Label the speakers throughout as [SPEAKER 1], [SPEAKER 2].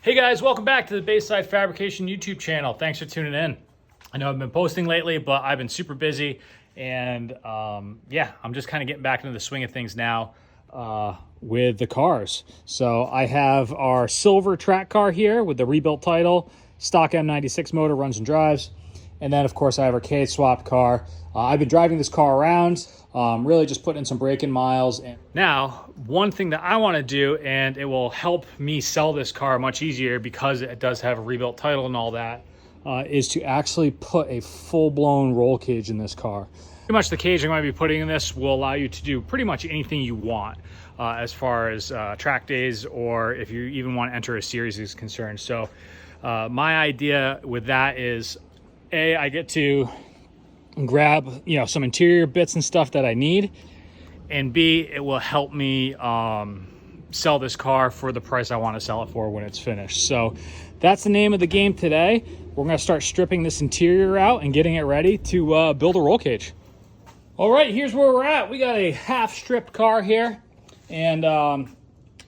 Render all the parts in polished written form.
[SPEAKER 1] Hey guys, welcome back to the Bayside Fabrication YouTube channel. Thanks for tuning in. I know I've been posting lately, but I've been super busy, and yeah, I'm just kind of getting back into the swing of things now with the cars. So I have our silver track car here with the rebuilt title, stock M96 motor, runs and drives. And then of course I have our cage swap car. I've been driving this car around, really just putting in some break-in miles. And now, one thing that I want to do, and it will help me sell this car much easier because it does have a rebuilt title and all that, is to actually put a full-blown roll cage in this car. Pretty much the cage I'm going to be putting in this will allow you to do pretty much anything you want as far as track days, or if you even want to enter a series is concerned. So my idea with that is, I get to grab some interior bits and stuff that I need, and B, it will help me sell this car for the price I want to sell it for when it's finished. So that's the name of the game today. We're going to start stripping this interior out and getting it ready to build a roll cage. All right, here's where we're at. We got a half stripped car here, and I'm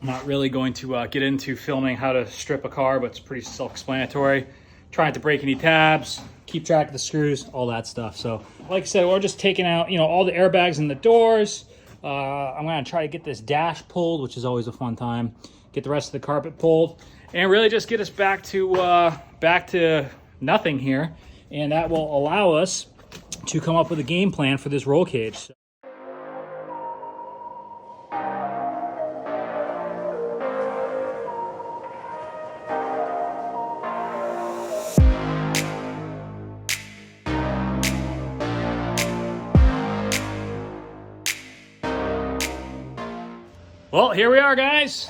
[SPEAKER 1] not really going to get into filming how to strip a car, but it's pretty self-explanatory. Trying to break any tabs, keep track of the screws, all that stuff. So like I said, we're just taking out all the airbags in the doors. I'm gonna try to get this dash pulled, which is always a fun time. Get the rest of the carpet pulled, and really just get us back to nothing here. And that will allow us to come up with a game plan for this roll cage. Well, here we are, guys.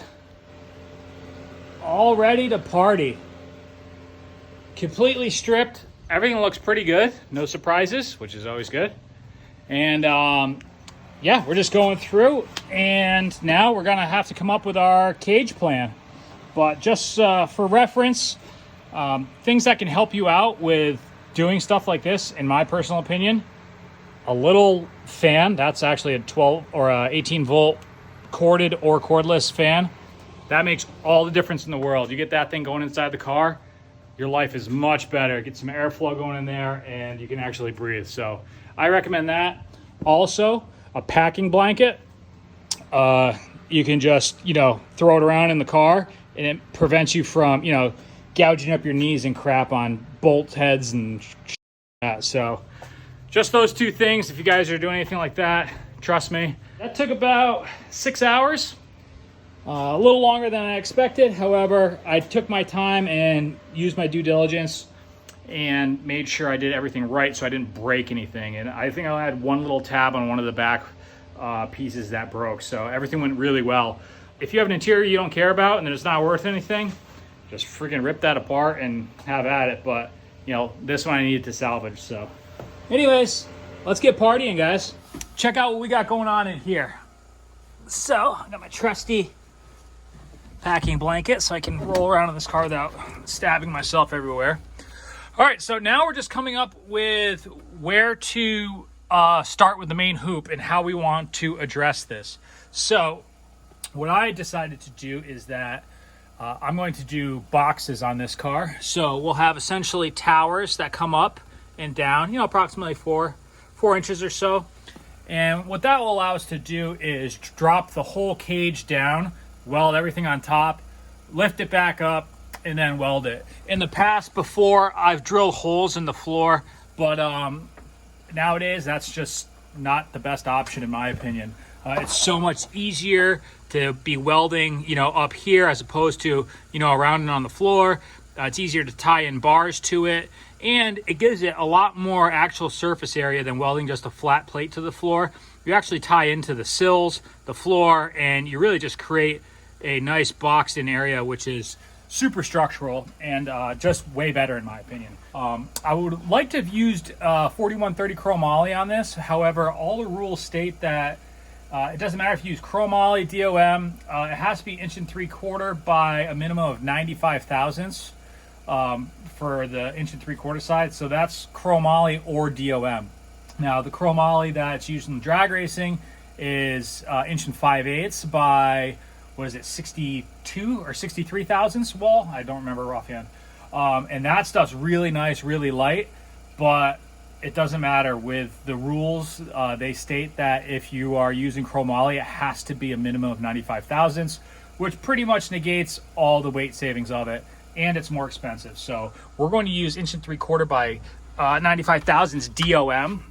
[SPEAKER 1] All ready to party. Completely stripped. Everything looks pretty good. No surprises, which is always good. And yeah, we're just going through, and now we're gonna have to come up with our cage plan. But just for reference, things that can help you out with doing stuff like this, in my personal opinion, a little fan. That's actually a 12 or 18 volt corded or cordless fan. That makes all the difference in the world. You get that thing going inside the car, your life is much better. Get some airflow going in there, and you can actually breathe. So I recommend that. Also, a packing blanket. You can just throw it around in the car, and it prevents you from gouging up your knees and crap on bolt heads and that. So just those two things. If you guys are doing anything like that, trust me. That took about 6 hours, a little longer than I expected. However, I took my time and used my due diligence and made sure I did everything right so I didn't break anything. And I think I had one little tab on one of the back pieces that broke. So everything went really well. If you have an interior you don't care about and it's not worth anything, just freaking rip that apart and have at it. But this one I needed to salvage. So anyways, let's get partying, guys. Check out what we got going on in here. So I got my trusty packing blanket so I can roll around in this car without stabbing myself everywhere. All right, so now we're just coming up with where to start with the main hoop and how we want to address this. So what I decided to do is that I'm going to do boxes on this car. So we'll have essentially towers that come up and down, approximately four inches or so. And what that will allow us to do is drop the whole cage down, weld everything on top, lift it back up, and then weld it. In the past, before, I've drilled holes in the floor, but nowadays that's just not the best option in my opinion. It's so much easier to be welding, up here as opposed to, around and on the floor. It's easier to tie in bars to it, and it gives it a lot more actual surface area than welding just a flat plate to the floor. You actually tie into the sills, the floor, and you really just create a nice boxed in area, which is super structural and just way better in my opinion. I would like to have used 4130 chromoly on this. However, all the rules state that it doesn't matter if you use chromoly, DOM, it has to be 1 3/4 by a minimum of 95 thousandths. For the 1 3/4 side, so that's chromoly or DOM. Now the chromoly that's used in drag racing is 1 5/8 by what is it, 62 or 63 thousandths wall? I don't remember offhand. And that stuff's really nice, really light, but it doesn't matter with the rules. They state that if you are using chromoly, it has to be a minimum of 95 thousandths, which pretty much negates all the weight savings of it, and it's more expensive. So we're going to use 1 3/4 by 95 thousandths DOM.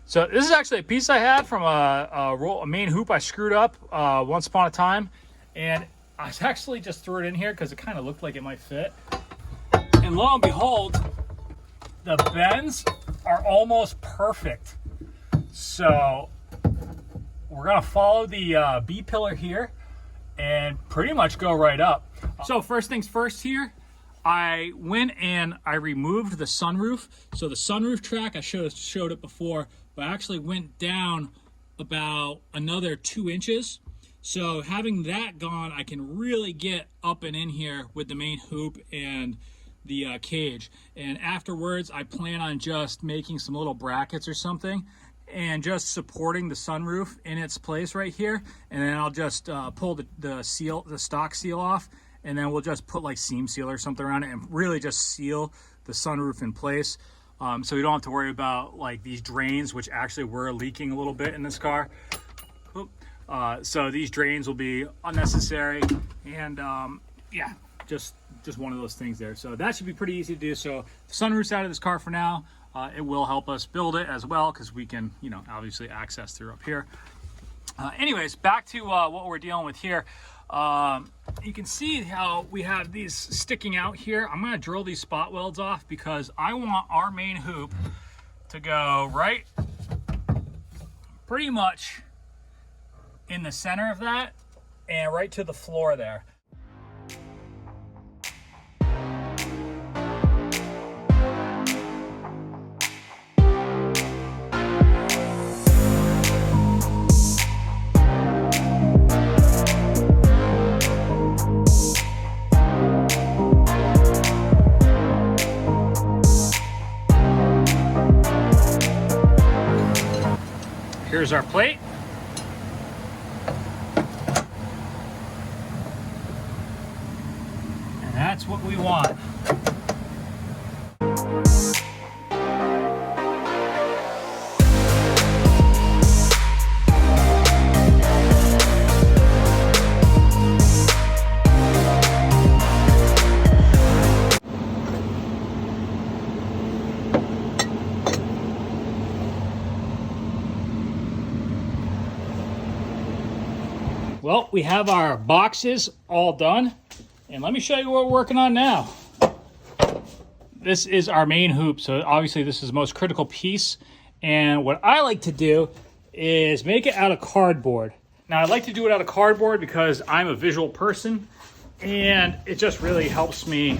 [SPEAKER 1] So this is actually a piece I had from a main hoop I screwed up once upon a time, and I actually just threw it in here because it kind of looked like it might fit. And lo and behold, the bends are almost perfect. So we're gonna follow the B pillar here and pretty much go right up. So first things first here, I went and I removed the sunroof. So the sunroof track, I showed it before, but I actually went down about another 2 inches. So having that gone, I can really get up and in here with the main hoop and the cage. And afterwards, I plan on just making some little brackets or something and just supporting the sunroof in its place right here. And then I'll just pull the stock seal off, and then we'll just put like seam seal or something around it and really just seal the sunroof in place. So we don't have to worry about like these drains, which actually were leaking a little bit in this car. So these drains will be unnecessary, and yeah, just one of those things there. So that should be pretty easy to do. So the sunroof's out of this car for now. It will help us build it as well, because we can, you know, obviously access through up here. Anyways, back to what we're dealing with here. You can see how we have these sticking out here. I'm going to drill these spot welds off because I want our main hoop to go right pretty much in the center of that and right to the floor there. Here's our plate. And that's what we want. Well, we have our boxes all done, and let me show you what we're working on now. This is our main hoop, so obviously this is the most critical piece, and what I like to do is make it out of cardboard. Now, I like to do it out of cardboard because I'm a visual person, and it just really helps me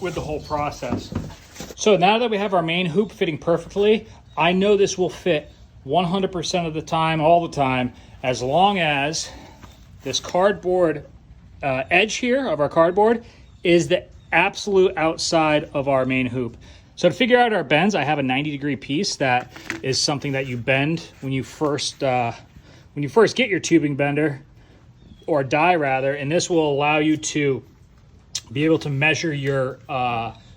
[SPEAKER 1] with the whole process. So now that we have our main hoop fitting perfectly, I know this will fit 100% of the time, all the time, as long as this cardboard edge here of our cardboard is the absolute outside of our main hoop. So to figure out our bends, I have a 90-degree piece that is something that you bend when you first get your tubing bender, or die rather, and this will allow you to be able to measure your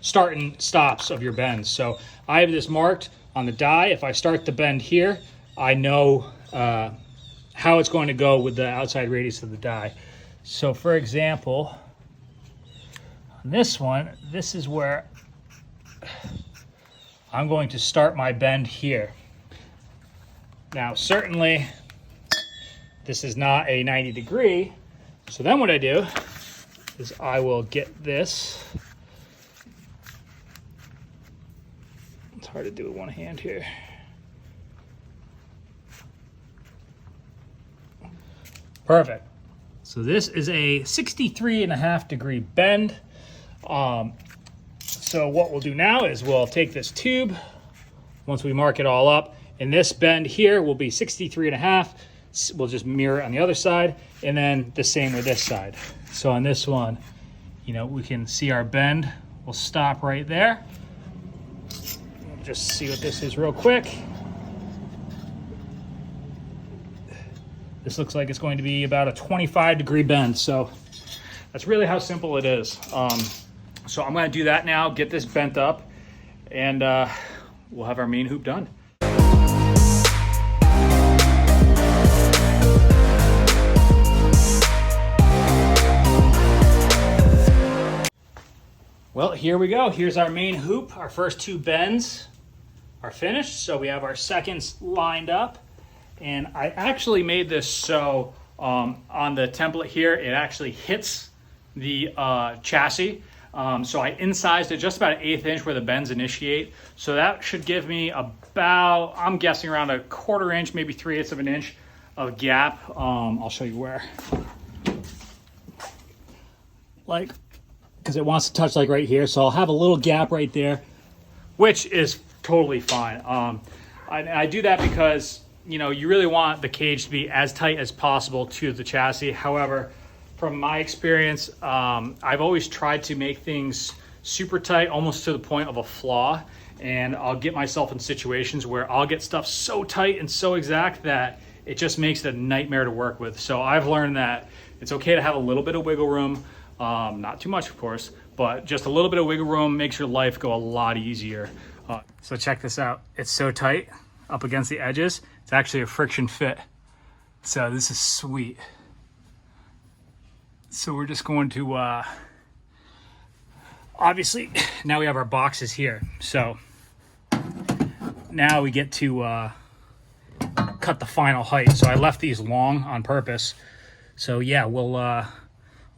[SPEAKER 1] start and stops of your bends. So I have this marked on the die. If I start the bend here, I know how it's going to go with the outside radius of the die. So for example, on this one, this is where I'm going to start my bend here. Now, certainly this is not a 90 degree. So then what I do is I will get this. It's hard to do with one hand here. Perfect. So this is a 63.5 degree bend. So what we'll do now is we'll take this tube, once we mark it all up, and this bend here will be 63.5. We'll just mirror it on the other side, and then the same with this side. So on this one, you know, we can see our bend. We'll stop right there. We'll just see what this is real quick. This looks like it's going to be about a 25-degree bend. So that's really how simple it is. So I'm going to do that now, get this bent up, and we'll have our main hoop done. Well, here we go. Here's our main hoop. Our first two bends are finished. So we have our seconds lined up. And I actually made this so on the template here, it actually hits the chassis. So I incised it just about an 1/8 inch where the bends initiate. So that should give me about, I'm guessing around a 1/4 inch, maybe 3/8 of an inch of gap. I'll show you where. Like, because it wants to touch like right here. So I'll have a little gap right there, which is totally fine. I do that because, you know, you really want the cage to be as tight as possible to the chassis. However, from my experience, I've always tried to make things super tight, almost to the point of a flaw. And I'll get myself in situations where I'll get stuff so tight and so exact that it just makes it a nightmare to work with. So I've learned that it's okay to have a little bit of wiggle room. Not too much, of course, but just a little bit of wiggle room makes your life go a lot easier. So check this out. It's so tight up against the edges. It's actually a friction fit. So this is sweet. So we're just going to, obviously, now we have our boxes here. So now we get to cut the final height. So I left these long on purpose. So yeah, we'll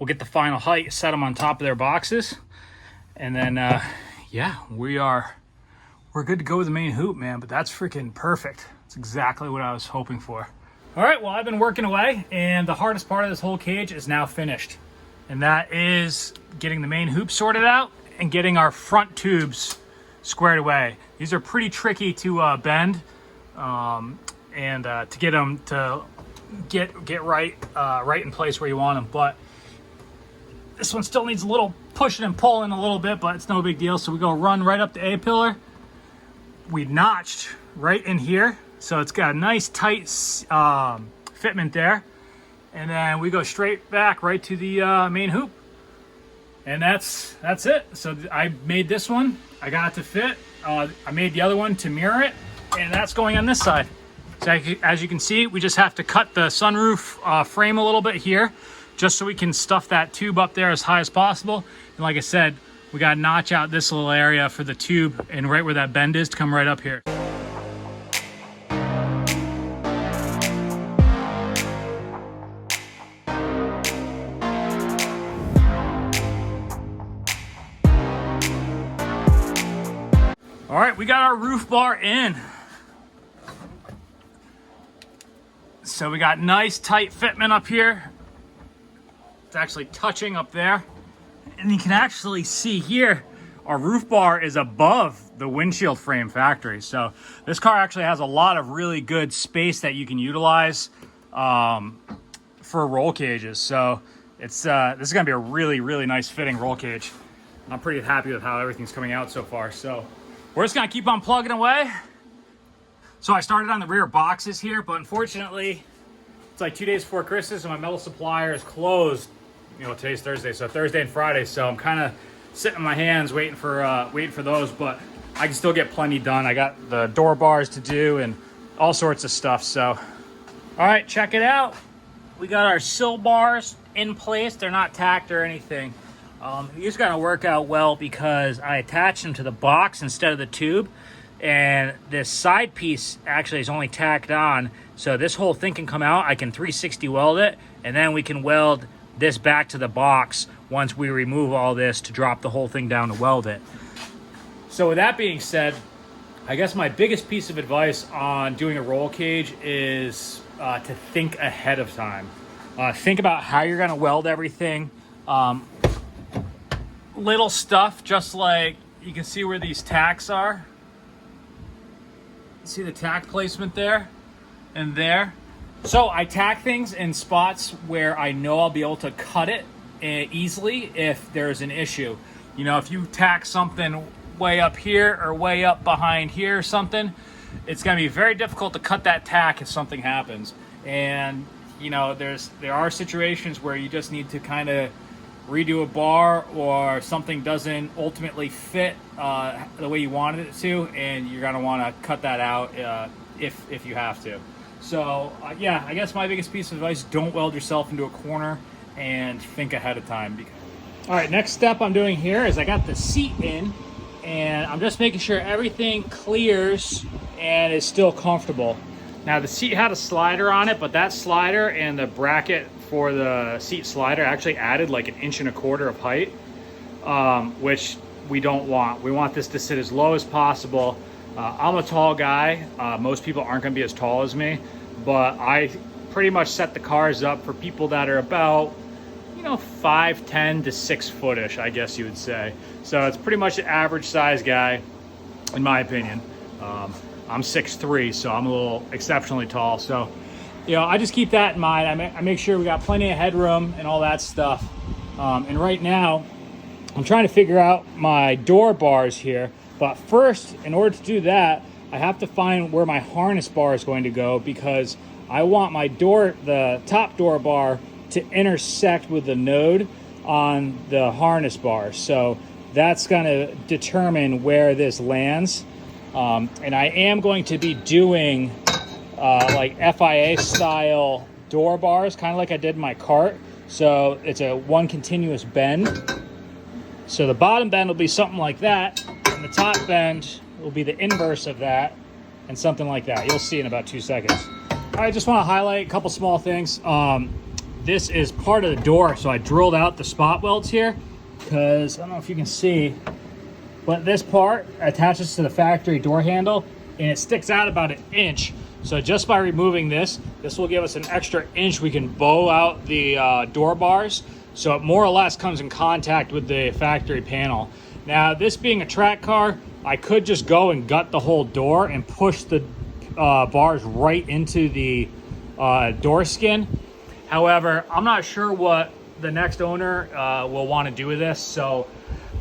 [SPEAKER 1] get the final height, set them on top of their boxes, and then yeah, we're good to go with the main hoop, man. But that's freaking perfect. It's exactly what I was hoping for. All right, well, I've been working away, and the hardest part of this whole cage is now finished, and that is getting the main hoop sorted out and getting our front tubes squared away. These are pretty tricky to bend, and to get them to get right in place where you want them. But this one still needs a little pushing and pulling a little bit, but it's no big deal. So we go run right up the A-pillar. We notched right in here, so it's got a nice tight fitment there. And then we go straight back right to the main hoop. And that's it. So I made this one. I got it to fit. I made the other one to mirror it, and that's going on this side. So as you can see, we just have to cut the sunroof frame a little bit here, just so we can stuff that tube up there as high as possible. And like I said, we got to notch out this little area for the tube, and right where that bend is to come right up here. All right, we got our roof bar in. So we got nice tight fitment up here. It's actually touching up there. And you can actually see here, our roof bar is above the windshield frame factory. So this car actually has a lot of really good space that you can utilize for roll cages. So it's this is gonna be a really, really nice fitting roll cage. I'm pretty happy with how everything's coming out so far. So we're just gonna keep on plugging away. So I started on the rear boxes here, but unfortunately, it's like 2 days before Christmas and my metal supplier is closed. You know, today's Thursday, so Thursday and Friday. So I'm kind of sitting in my hands waiting for those, but I can still get plenty done. I got the door bars to do and all sorts of stuff. So, all right, check it out. We got our sill bars in place. They're not tacked or anything. These gotta work out well because I attached them to the box instead of the tube, and this side piece actually is only tacked on. So this whole thing can come out. I can 360 weld it, and then we can weld this back to the box once we remove all this to drop the whole thing down to weld it. So with that being said, I guess my biggest piece of advice on doing a roll cage is to think ahead of time. Think about how you're gonna weld everything. Little stuff, just like you can see where these tacks are. See the tack placement there and there? So I tack things in spots where I know I'll be able to cut it easily if there's an issue. You know, if you tack something way up here or way up behind here or something, it's gonna be very difficult to cut that tack if something happens. And you know, there are situations where you just need to kind of redo a bar, or something doesn't ultimately fit the way you wanted it to, and you're gonna want to cut that out if you have to. So yeah, I guess my biggest piece of advice: don't weld yourself into a corner, and think ahead of time. All right, next step I'm doing here is I got the seat in, and I'm just making sure everything clears and is still comfortable. Now the seat had a slider on it, but that slider and the bracket for the seat slider actually added like 1.25 inches of height, which we don't want. We want this to sit as low as possible. I'm a tall guy. Most people aren't gonna be as tall as me, but I pretty much set the cars up for people that are about, you know, 5'10" to 6 foot-ish, I guess you would say. So it's pretty much an average size guy, in my opinion. I'm 6'3", so I'm a little exceptionally tall. So, you know, I just keep that in mind. I make sure we got plenty of headroom and all that stuff. And right now, I'm trying to figure out my door bars here. But first, in order to do that, I have to find where my harness bar is going to go, because I want my door, the top door bar, to intersect with the node on the harness bar. So that's going to determine where this lands. And I am going to be doing like FIA style door bars, kind of like I did in my cart. So it's a one continuous bend. So the bottom bend will be something like that, and the top bend will be the inverse of that, and something like that. You'll see in about 2 seconds. I just want to highlight a couple small things. This is part of the door, so I drilled out the spot welds here, because I don't know if you can see, but this part attaches to the factory door handle, and it sticks out about 1 inch. So just by removing this will give us an extra inch. We can bow out the door bars, so it more or less comes in contact with the factory panel. Now, this being a track car, I could just go and gut the whole door and push the bars right into the door skin. However, I'm not sure what the next owner will want to do with this, so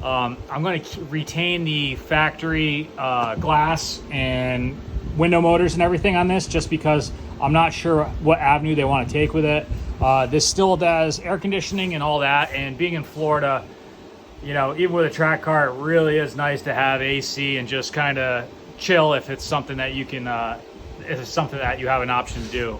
[SPEAKER 1] I'm going to retain the factory glass and window motors and everything on this, just because I'm not sure what avenue they want to take with it. This still does air conditioning and all that, and being in Florida, you know, even with a track car, it really is nice to have AC and just kind of chill if it's something that you can, if it's something that you have an option to do.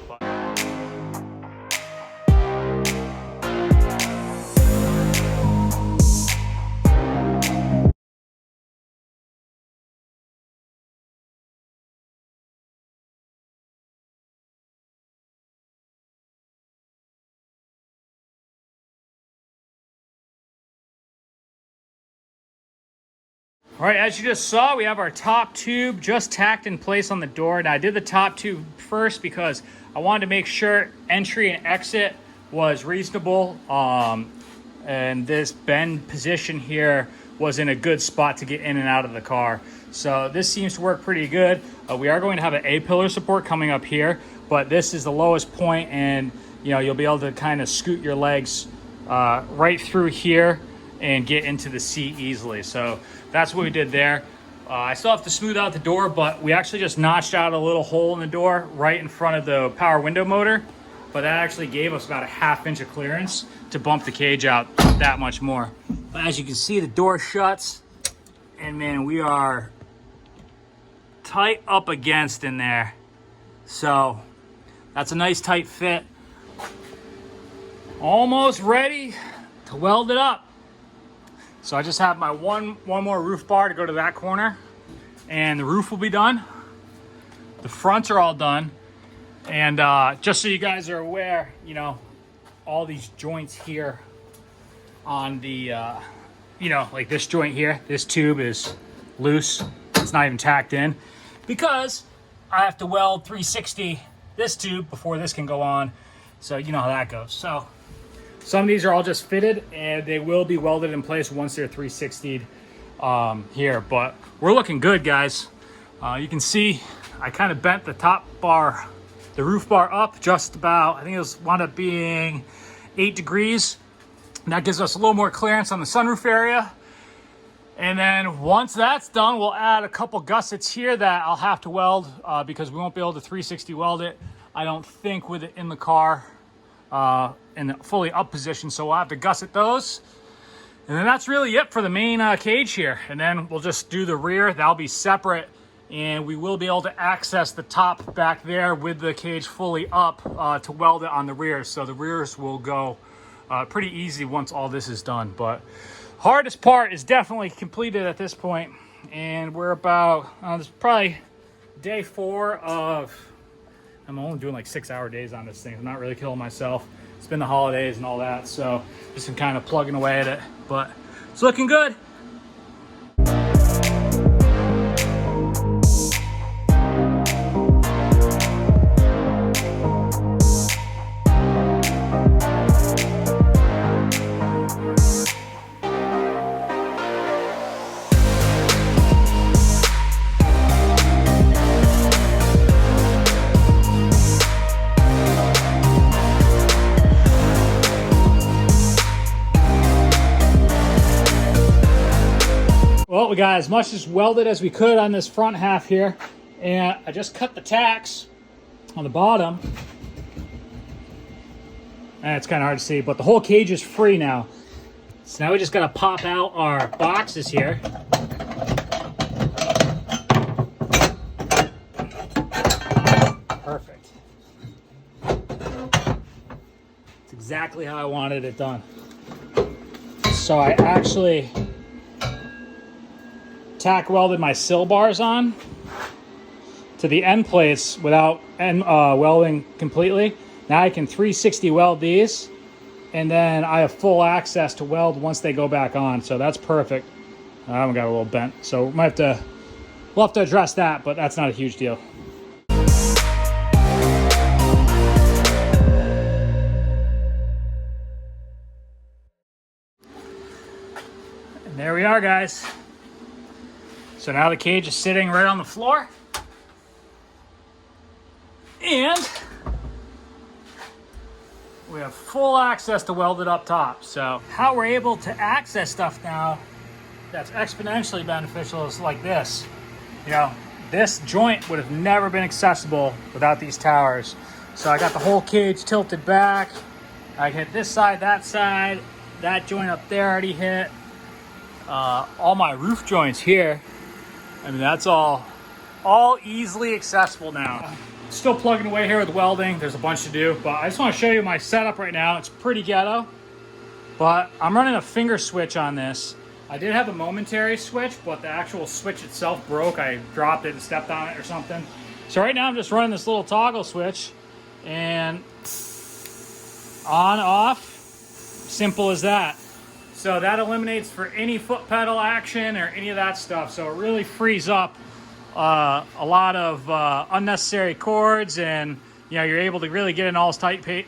[SPEAKER 1] All right, as you just saw, we have our top tube just tacked in place on the door. Now, I did the top tube first because I wanted to make sure entry and exit was reasonable, and this bend position here was in a good spot to get in and out of the car. So this seems to work pretty good. We are going to have an A-pillar support coming up here, but this is the lowest point, and you know, you'll be able to kind of scoot your legs right through here and get into the seat easily. So that's what we did there. I still have to smooth out the door, but we actually just notched out a little hole in the door right in front of the power window motor. But that actually gave us about a 1/2 inch of clearance to bump the cage out that much more. But as you can see, the door shuts, and man, we are tight up against in there. So that's a nice tight fit. Almost ready to weld it up. So I just have my one more roof bar to go to that corner, and the roof will be done. The fronts are all done. And just so you guys are aware, you know, all these joints here on the, you know, like this joint here, this tube is loose. It's not even tacked in because I have to weld 360 this tube before this can go on. So you know how that goes. So some of these are all just fitted, and they will be welded in place once they're 360'd here. But we're looking good, guys. You can see I kind of bent the top bar, the roof bar up just about, I think it was wound up being 8 degrees. And that gives us a little more clearance on the sunroof area. And then once that's done, we'll add a couple gussets here that I'll have to weld because we won't be able to 360 weld it, I don't think, with it in the car. in the fully up position, so we'll have to gusset those. And then that's really it for the main cage here. And then we'll just do the rear. That'll be separate, and we will be able to access the top back there with the cage fully up to weld it on the rear. So the rears will go pretty easy once all this is done. But hardest part is definitely completed at this point, and we're about this is probably day 4 of, I'm only doing like 6-hour days on this thing. I'm not really killing myself. It's been the holidays and all that, so just been kind of plugging away at it, but it's looking good. Well, we got as much as welded as we could on this front half here, and I just cut the tacks on the bottom. And it's kind of hard to see, but the whole cage is free now. So now we just got to pop out our boxes here. Perfect. It's exactly how I wanted it done. So I actually tack welded my sill bars on to the end plates without welding completely. Now I can 360 weld these, and then I have full access to weld once they go back on. So that's perfect. I haven't got a little bent, so we'll have to address that, but that's not a huge deal. And there we are, guys. So now the cage is sitting right on the floor, and we have full access to weld it up top. So how we're able to access stuff now that's exponentially beneficial is like this. You know, this joint would have never been accessible without these towers. So I got the whole cage tilted back. I hit this side, that joint up there already hit. All my roof joints here. I mean, that's all easily accessible now. Still plugging away here with welding. There's a bunch to do, but I just want to show you my setup right now. It's pretty ghetto, but I'm running a finger switch on this. I did have a momentary switch, but the actual switch itself broke. I dropped it and stepped on it or something. So right now I'm just running this little toggle switch, and on, off, simple as that. So that eliminates for any foot pedal action or any of that stuff. So it really frees up a lot of unnecessary cords, and you know, you're able to really get in all tight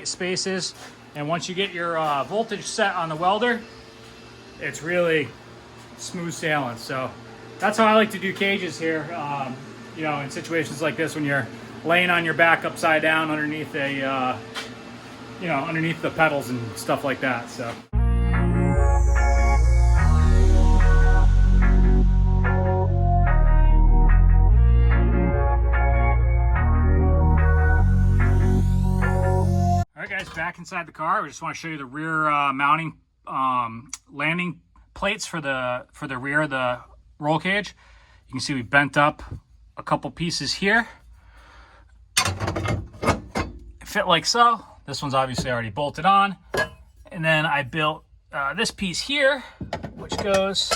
[SPEAKER 1] spaces. And once you get your voltage set on the welder, it's really smooth sailing. So that's how I like to do cages here. You know, in situations like this when you're laying on your back upside down underneath a you know, underneath the pedals and stuff like that. So. Back inside the car, we just want to show you the rear mounting landing plates for the rear of the roll cage. You can see we bent up a couple pieces here. Fit like so. This one's obviously already bolted on, and then I built this piece here, which goes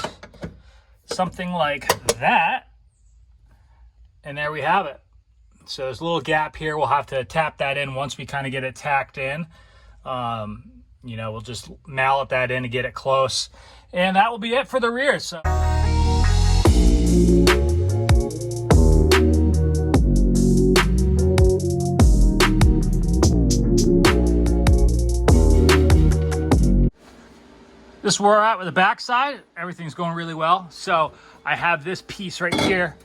[SPEAKER 1] something like that, and there we have it. So there's a little gap here. We'll have to tap that in once we kind of get it tacked in. You know, we'll just mallet that in to get it close. And that will be it for the rear. So. This is where we're at with the back side. Everything's going really well. So I have this piece right here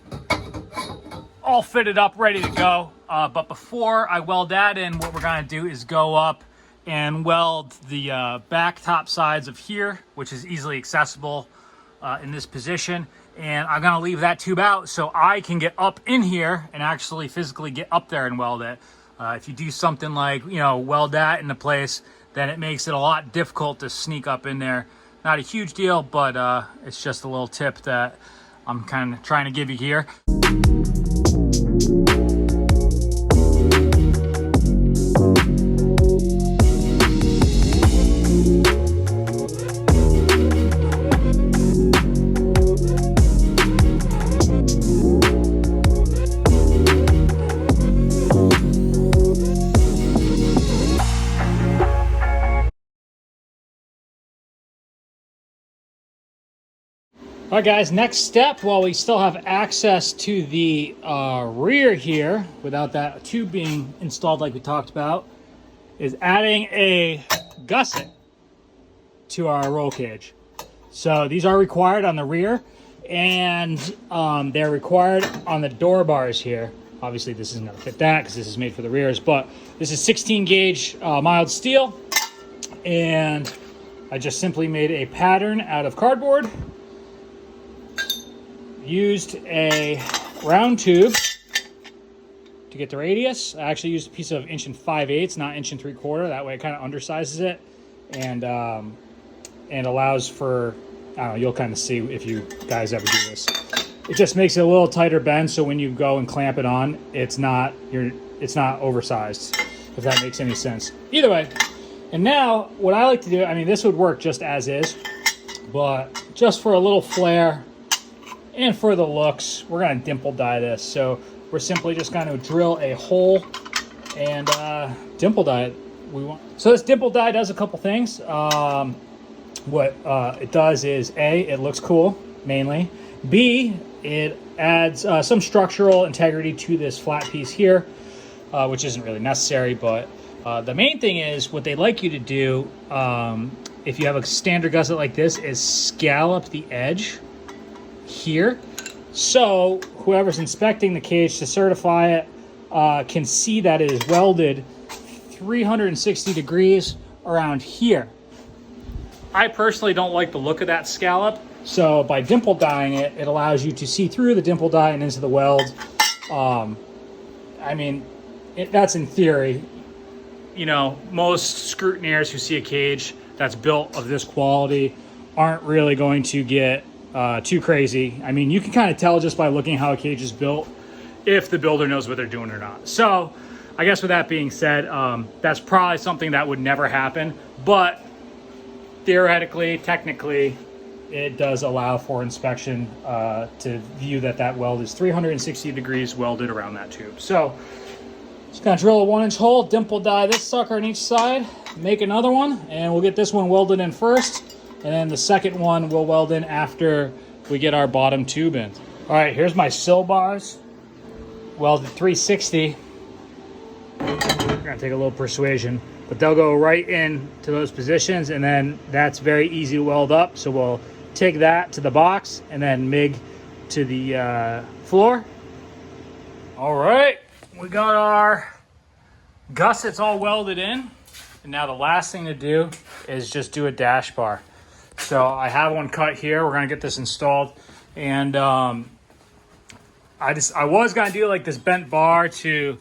[SPEAKER 1] all fitted up, ready to go. But before I weld that in, what we're gonna do is go up and weld the back top sides of here, which is easily accessible in this position. And I'm gonna leave that tube out so I can get up in here and actually physically get up there and weld it. If you do something like, you know, weld that into place, then it makes it a lot difficult to sneak up in there. Not a huge deal, but it's just a little tip that I'm kind of trying to give you here. All right, guys, next step, while we still have access to the rear here, without that tube being installed like we talked about, is adding a gusset to our roll cage. So these are required on the rear, and they're required on the door bars here. Obviously, this isn't going to fit that because this is made for the rears, but this is 16 gauge mild steel, and I just simply made a pattern out of cardboard. Used a round tube to get the radius. I actually used a piece of 1 5/8, not 1 3/4. That way it kind of undersizes it and allows for, I don't know, you'll kind of see if you guys ever do this. It just makes it a little tighter bend, so when you go and clamp it on, it's not oversized, if that makes any sense. Either way, and now what I like to do, I mean, this would work just as is, but just for a little flair, and for the looks, we're going to dimple die this. So we're simply just going to drill a hole and dimple die it. So this dimple die does a couple things. What it does is, A, it looks cool, mainly. B, it adds some structural integrity to this flat piece here, which isn't really necessary. But the main thing is, what they like you to do, if you have a standard gusset like this, is scallop the edge here, so whoever's inspecting the cage to certify it can see that it is welded 360 degrees around here. I personally don't like the look of that scallop, so by dimple dyeing it, it allows you to see through the dimple dye and into the weld. I mean, that's in theory. You know, most scrutineers who see a cage that's built of this quality aren't really going to get too crazy. I mean, you can kind of tell just by looking how a cage is built if the builder knows what they're doing or not. So I guess with that being said, that's probably something that would never happen, but theoretically, technically, it does allow for inspection to view that weld is 360 degrees welded around that tube. So just gonna drill a 1-inch hole, dimple die this sucker on each side, make another one, and we'll get this one welded in first. And then the second one we'll weld in after we get our bottom tube in. All right, here's my sill bars. Welded 360. We're gonna take a little persuasion, but they'll go right in to those positions, and then that's very easy to weld up. So we'll take that to the box and then MIG to the floor. All right, we got our gussets all welded in. And now the last thing to do is just do a dash bar. So I have one cut here. We're gonna get this installed, and I was gonna do like this bent bar to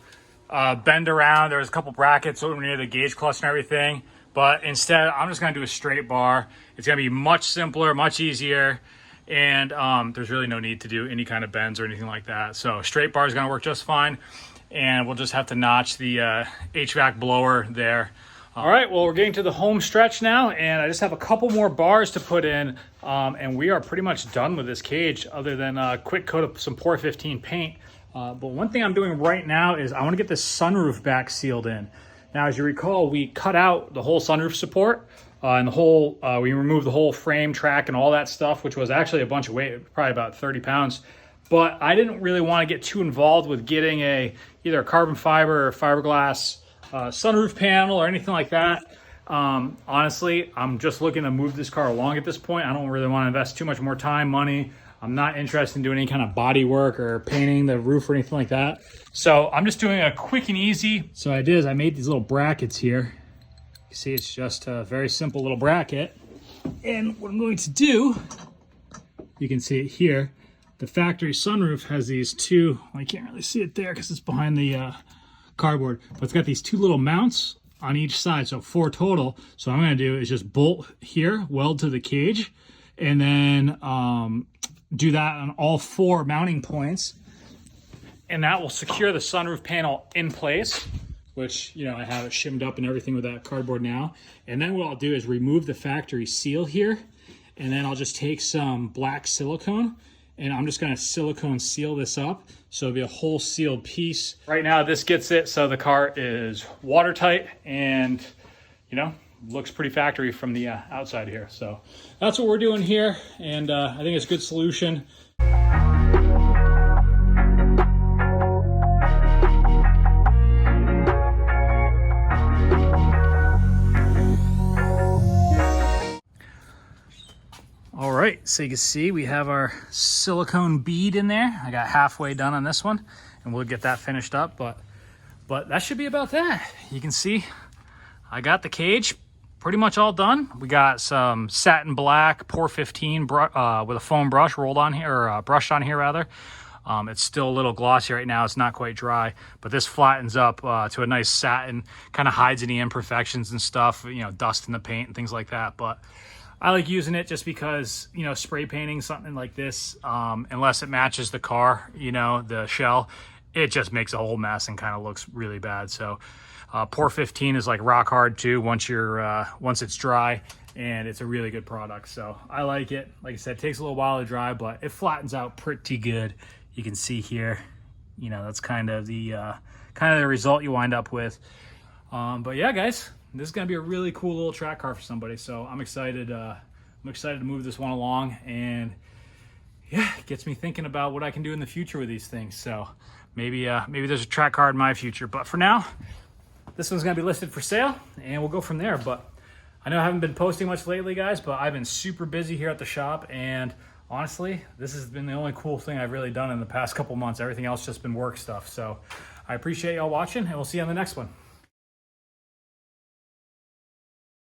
[SPEAKER 1] bend around. There was a couple brackets over near the gauge clutch and everything, but instead I'm just gonna do a straight bar. It's gonna be much simpler, much easier, and there's really no need to do any kind of bends or anything like that. So straight bar is gonna work just fine, and we'll just have to notch the HVAC blower there. All right, well, we're getting to the home stretch now, and I just have a couple more bars to put in, and we are pretty much done with this cage, other than a quick coat of some Por 15 paint. But one thing I'm doing right now is I want to get this sunroof back sealed in. Now, as you recall, we cut out the whole sunroof support, and the whole we removed the whole frame, track, and all that stuff, which was actually a bunch of weight, probably about 30 pounds. But I didn't really want to get too involved with getting either a carbon fiber or fiberglass sunroof panel or anything like that. Honestly, I'm just looking to move this car along at this point. I don't really want to invest too much more time, money. I'm not interested in doing any kind of body work or painting the roof or anything like that. So I'm just doing a quick and easy. So what I did is I made these little brackets here. You see, it's just a very simple little bracket. And what I'm going to do, you can see it here. The factory sunroof has these two, well, you can't really see it there because it's behind the cardboard, but it's got these 2 little mounts on each side, so 4 total. So what I'm going to do is just bolt here, weld to the cage, and then do that on all 4 mounting points, and that will secure the sunroof panel in place, which, you know, I have it shimmed up and everything with that cardboard now. And then what I'll do is remove the factory seal here, and then I'll just take some black silicone, and I'm just gonna silicone seal this up so it'll be a whole sealed piece. Right now this gets it so the car is watertight and, you know, looks pretty factory from the outside here. So that's what we're doing here, and I think it's a good solution. All right, so you can see we have our silicone bead in there. I got halfway done on this one, and we'll get that finished up, but that should be about that. You can see I got the cage pretty much all done. We got some satin black Porsche 15 with a foam brush rolled on here, or brushed on here rather. It's still a little glossy right now. It's not quite dry, but this flattens up to a nice satin, kind of hides any imperfections and stuff, you know, dust in the paint and things like that. But I like using it just because, you know, spray painting something like this, unless it matches the car, you know, the shell, it just makes a whole mess and kind of looks really bad. So Porsche 15 is like rock hard too once it's dry, and it's a really good product. So I like it. Like I said, it takes a little while to dry, but it flattens out pretty good. You can see here, you know, that's kind of the result you wind up with. But yeah, guys, this is gonna be a really cool little track car for somebody. So I'm excited. I'm excited to move this one along, and yeah, it gets me thinking about what I can do in the future with these things. So maybe there's a track car in my future. But for now, this one's gonna be listed for sale, and we'll go from there. But I know I haven't been posting much lately, guys, but I've been super busy here at the shop, and honestly, this has been the only cool thing I've really done in the past couple months. Everything else just been work stuff. So I appreciate y'all watching, and we'll see you on the next one.